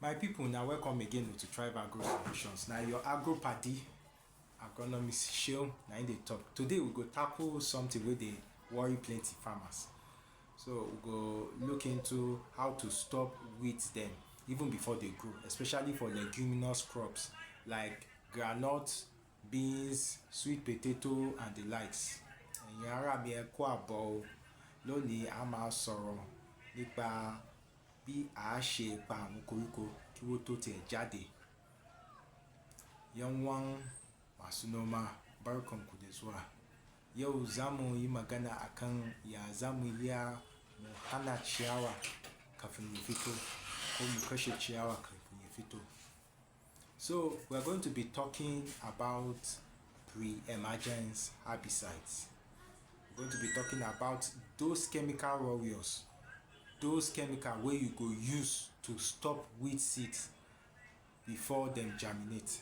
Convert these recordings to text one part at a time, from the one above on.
My people, now welcome again to Thrive Agro Solutions. Now your agro party, agronomist show. Now in the talk today, we go tackle something where they worry plenty farmers. So we go look into how to stop weeds them even before they grow, especially for leguminous crops like groundnut, beans, sweet potato, and the likes. Ẹ̀yin ará mi ẹ kú àbọ̀ o. Lónìí a máa sọ̀rọ̀ nípa bí a ṣe pa àwọn koríko kí wọ́n tó tiẹ̀ jáde. Yan uwan masu noma, barkanku da zuwa. Yau za mu yi magana akan ya za mu iya mu hana ciyawa kafin ya fito ko mu kashe ciyawa kafin ya fito. So we are going to be talking about pre-emergence herbicides. We're going to be talking about those chemical warriors, those chemicals where you go use to stop weed seeds before them germinate.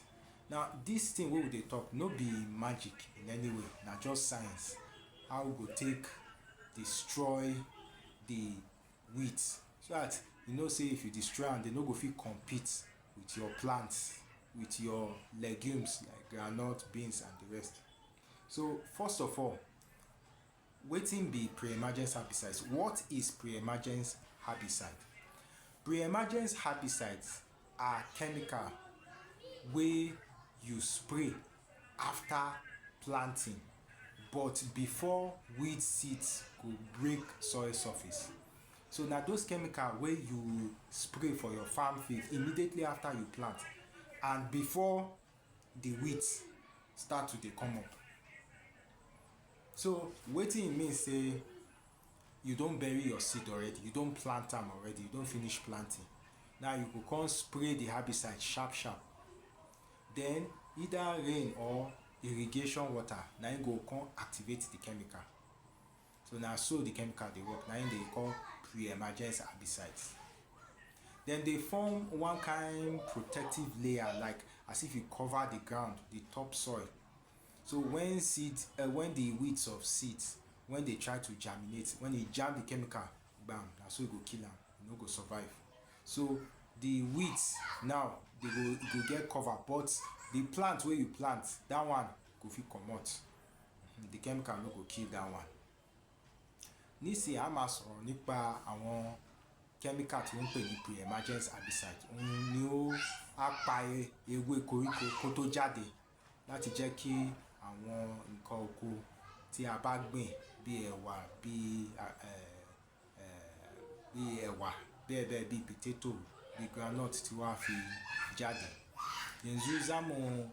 Now this thing wey we dey talk no be magic in any way, na just science. How we go take destroy the weeds so that you know say if you destroy am, they no go fit compete with your plants, with your legumes like groundnut, beans and the rest. So first of all, wetin be pre-emergence herbicides? What is pre-emergence herbicide? Pre-emergence herbicides are chemical wey you spray after planting but before weed seeds go break soil surface. So na those chemical wey you spray for your farm field immediately after you plant and before the weeds start to dey come up. So wetin e mean say you don bury your seed already, you don plant am already, you don finish planting. Now you go come spray the herbicide sharp sharp. Then either rain or irrigation water na im go come activate the chemical. So na so the chemical dey work, na im dey call pre-emergence herbicides. Then they form one kind protective layer, like as if you cover the ground, the topsoil. So when the weeds of seeds, when they try to germinate, when you jam the chemical, bam, na so e go kill am, e no go survive. So the weeds now they go get cover, but the plant wey you plant, that one go fit comot. The chemical no go kill that one. Nísìnyí a máa sọ̀rọ̀ nípa àwọn chemical tí wọ́n ń pè ní pre-emergence herbicide. Òun ni ó á pa ewé koríko kó tó jáde láti jẹ́ kí àwọn nǹkan oko tí a bá gbìn bí ẹ̀wà, bí bẹ́ẹ̀ bí potato, bí groundnut tí wọ́n á fi jáde. Yanzu za mu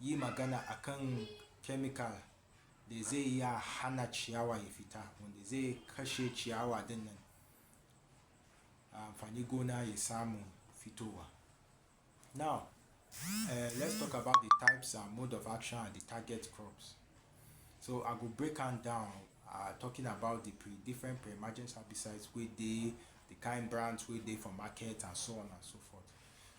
yi magana akan chemical da zai iya hana ciyawa ya fita, wanda zai kashe ciyawa din nan amfani gona ya samu fitowa. Now let's talk about the types and mode of action and the target crops. So I go break am down, talking about the different pre-emergence herbicides wey dey, the kind brands wey dey for market and so on and so forth.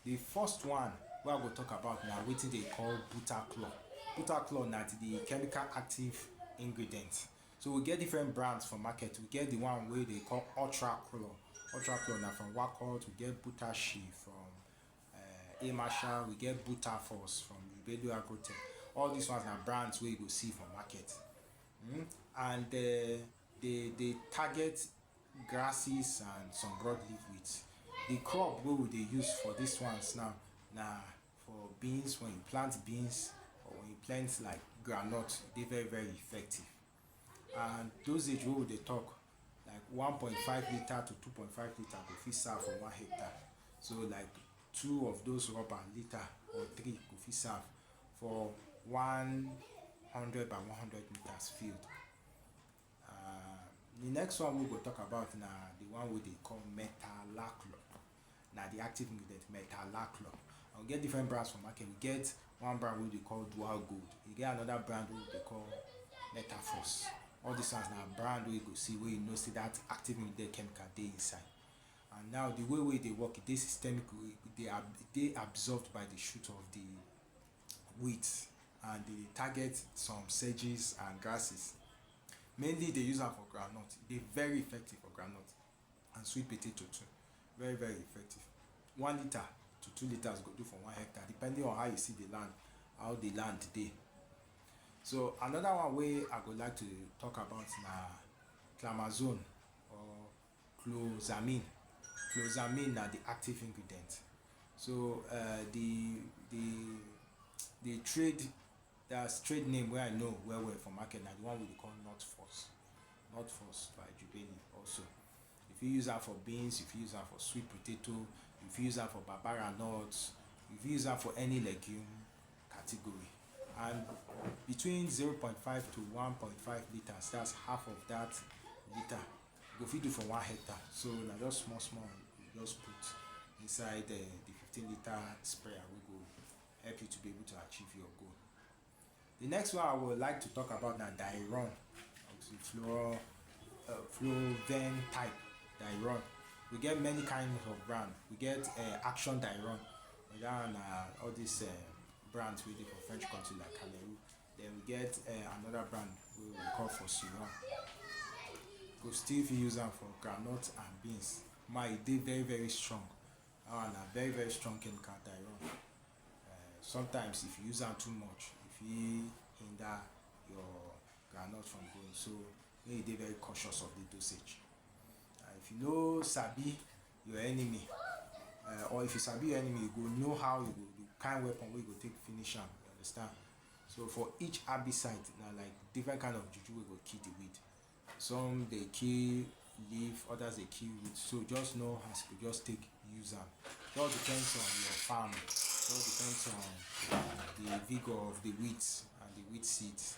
The first one wey I go talk about na wetin they call Butachlor. Butachlor na the chemical active ingredient. So we get different brands for market. We get the one wey they call Ultrachlor. Ultrachlor na from Wakot. We get Butachlor from Marshall. We get Butafos from Yoruba Agrotech. All these ones are brands where you go see for market. And they target grasses and some broadleaf weeds. The crop wey we dey use for these ones now na for beans. When you plant beans or when you plant like groundnut, they very very effective. And dosage wey we dey talk, like 1.5 liter to 2.5 liter go fit serve for 1 hectare. So like 2 of those rubber liter or 3 go fit serve for 100 by 100 meters field. The next one we go talk about na the one wey they call Metolachlor. Na the active ingredient Metolachlor. And we get different brands for market. We get one brand wey they call Dual Gold. We get another brand wey they call Metafos. All these ones na brand wey you go see where you know see that active ingredient chemical dey inside. And now the way they work, they systemic, they absorbed by the shoot of the weeds, and they target some sedges and grasses. Mainly they use them for groundnut. They're very effective for groundnut and sweet potato too. Very very effective. 1 liter to 2 liters go do for 1 hectare, depending on how you see the land, how the land dey. So another one wey I go like to talk about na Clomazone or Clozamine. Clozamine na the active ingredient. So the trade, that's trade name wey I know well for market na the one we dey call Nut Force. Nut Force by Jubeli also. If you use that for beans, if you use that for sweet potato, if you use that for babara nuts, if you use that for any legume category. And between 0.5 to 1.5 liters, that's half of that liter, you go fit do for 1 hectare. So na just small you just put inside the 15-liter sprayer wey go help you to be able to achieve your goal. The next one I would like to talk about na Diroun, Fluven type Diroun. We get many kinds of brand. We get Action Diroun. That one all these brands wey dey for French country like Cameroon. Then we get another brand wey we call for Diroun. Go still fit use am for groundnut and beans. E dey very strong. That one na very strong chemical Diroun. Sometimes if you use am too much, e fit hinder your groundnut from growing. So make you dey very cautious of the dosage. If you no sabi your enemy, or if you sabi your enemy, you go know how you go, the kind weapon wey you go take finish am. You understand? So for each herbicide, na like different kind of juju wey go kill the weed. Some dey kill leaf, others dey kill root. So just know as you go just take use am. Just depends on your farm. Just depends on the vigor of the weeds and the weed seeds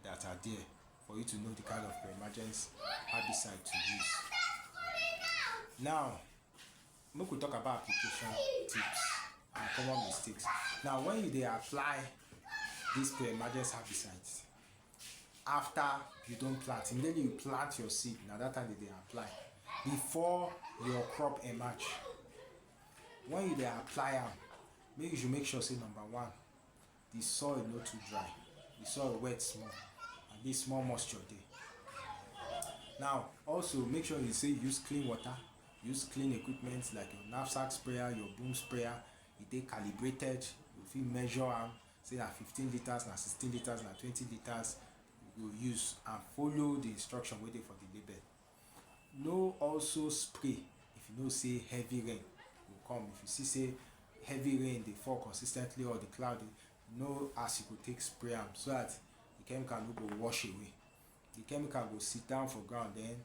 that are there for you to know the kind of pre-emergence herbicide to use. Now, make we talk about application tips and common mistakes. Now, when you dey apply these pre-emergence herbicides, after you don plant, immediately you plant your seed, na that time they dey apply before your crop emerge. When you dey apply am, you should make sure say number one, the soil no too dry, the soil wet small, and dey small moisture dey. Now also make sure you say use clean water, use clean equipment like your knapsack sprayer, your boom sprayer. E dey calibrated. You fit measure am, say na 15 liters, na 16 liters, na 20 liters. You go use and follow the instruction wey dey for the label. No also spray if you know say heavy rain go come. If you see say heavy rain dey fall consis ten tly or the cloud, know as you go take spray am so that the chemical no go wash away. The chemical go sit down for ground, then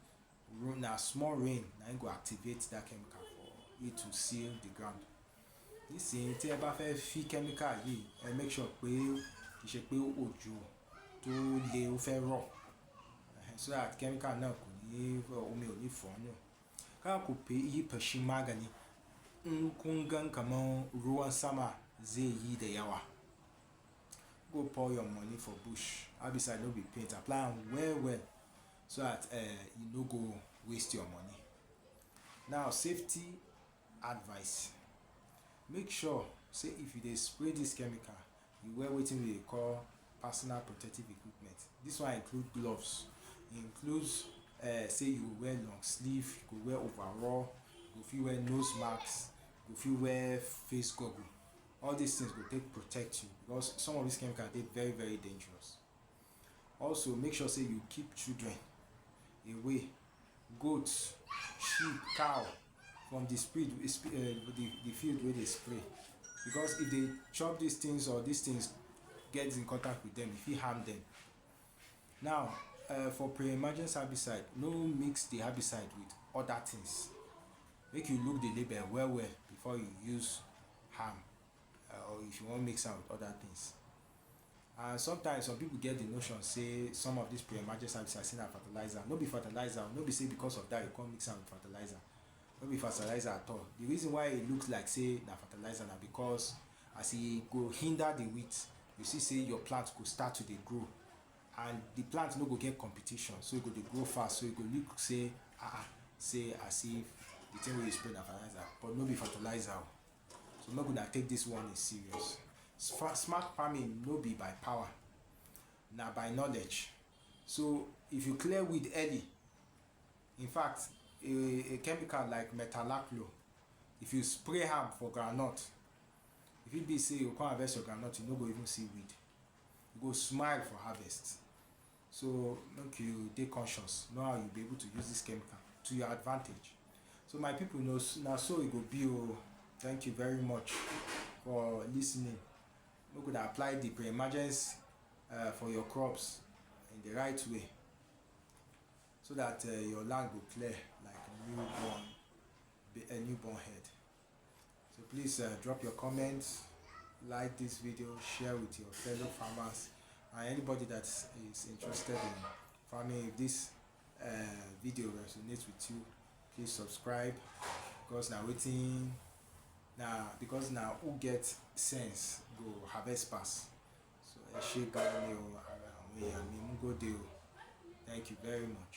na small rain na im go activate that chemical for it to seal the ground. Nísìnyí tí ẹ bá fẹ́ fi chemical yìí, ẹ make sure pé kì í ṣe pé òjò tó le ó fẹ́ rọ̀, so that chemical náà kò ní omi ò ní fọ́ nù. Kana ku yi feshin magani in kun gan kaman ruwan sama zai yi da yawa. Go pour your money for bush. Herbicide no be paint. Apply am well so that you no go waste your money. Now safety advice. Make sure say if you dey spray this chemical, you wear wetin we dey call personal protective equipment. This one include gloves. It includes say you go wear long sleeve, you go wear overall, you go fit wear nose mask, you go fit wear face goggle. All these things go take protect you because some of these chemicals dey very dangerous. Also make sure say you keep children away, goats, sheep, cow from the field wey dey spray, because if they chop these things or these things get in contact with them, e fit harm them. Now for pre-emergence herbicide, no mix the herbicide with other things. Make you look the label well before you use am, or if you wan mix am with other things. And sometimes some people get the notion say some of these pre-emergence herbicides say na fertilizer. No be fertilizer. No be say because of that you come mix am with fertilizer. No be fertilizer at all. The reason why it looks like say na fertilizer na because as e go hinder the weeds, you see say your plant go start to dey grow, and the plant no go get competition, so e go dey grow fast. So e go look say say as if the thing wey you spray na fertilizer, but no be fertilizer. So make una take this one is serious. Smart farming no be by power, na by knowledge. So if you clear weed early, in fact a chemical like Metolachlor, if you spray am for groundnut, if it be say you come harvest your groundnut, you no go even see weed, you go smile for harvest. So make you dey conscious, know how you be able to use this chemical to your advantage. So my people, know na so e go be o. Thank you very much for listening. We could apply the pre-emergence for your crops in the right way, so that your land will clear like a newborn head. So please drop your comments, like this video, share with your fellow farmers, and anybody that is interested in farming. If this video resonates with you, please subscribe, because now who get sense go harvest pass. So thank you very much.